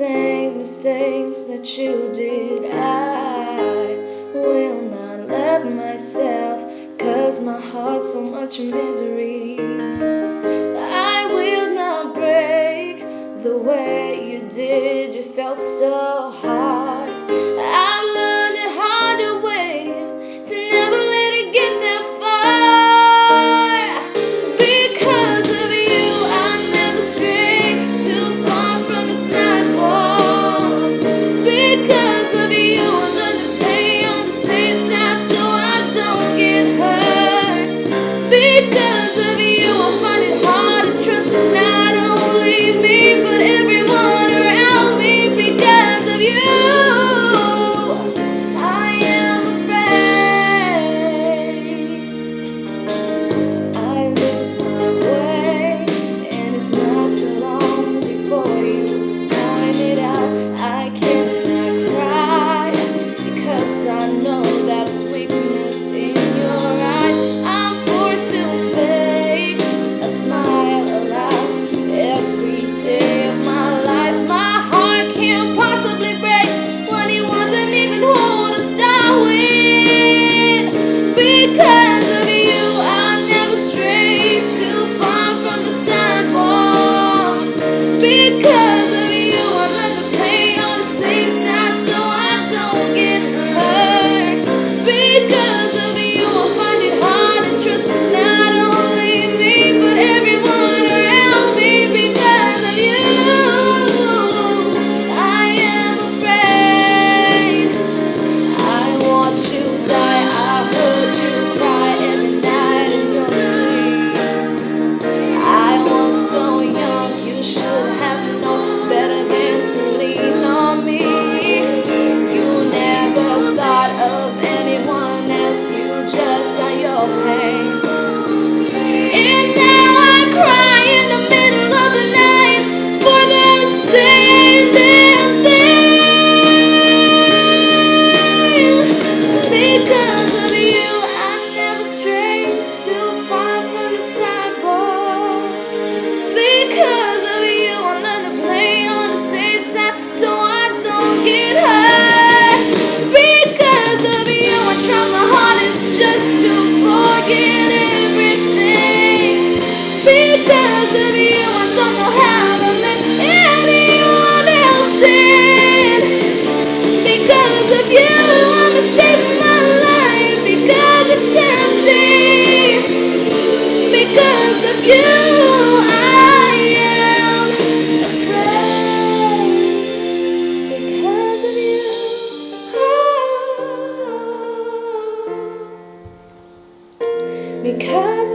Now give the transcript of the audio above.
same mistakes that you did. I will not let myself, 'cause my heart's so much misery. I will not break the way you did. You felt so hard. I've learned the harder way to never let it get that far. Because of you, I never stray too far from the sidewalk. Because of you, I learned to play on the safe side so I don't get hurt. Because of you, I find it hard to trust not only me but everyone around me. Because of you, I am afraid I lose my way, and it's not too long before you point it out. I cannot cry because I know that's weakness in your eyes. I'm forced to fake a smile aloud every day of my life. My heart can't possibly break when he wasn't even hold to start with. Because of you, I never strayed too far from the sidewalk. Because of you, I learned to play on the safe side so I don't get hurt. Because of you, I find it hard to trust not only me but everyone around me. Because of you, I am afraid. I watch you die, I heard you cry every night in your sleep. I was so young, you should have known better than to lean on me. You never thought of anyone else, you just saw your pain. And now I cry in the middle of the night for the same damn thing. Because of you, I never strayed too far from the sidewalk. Because of you, I learned to play on the safe side so I don't get hurt. Because of you, I try my hardest just to forget everything. Because of you, I don't know how to let anyone else in. Because of you, I'm ashamed of my life. Because it's empty. Because of you, I am afraid. Because of you, because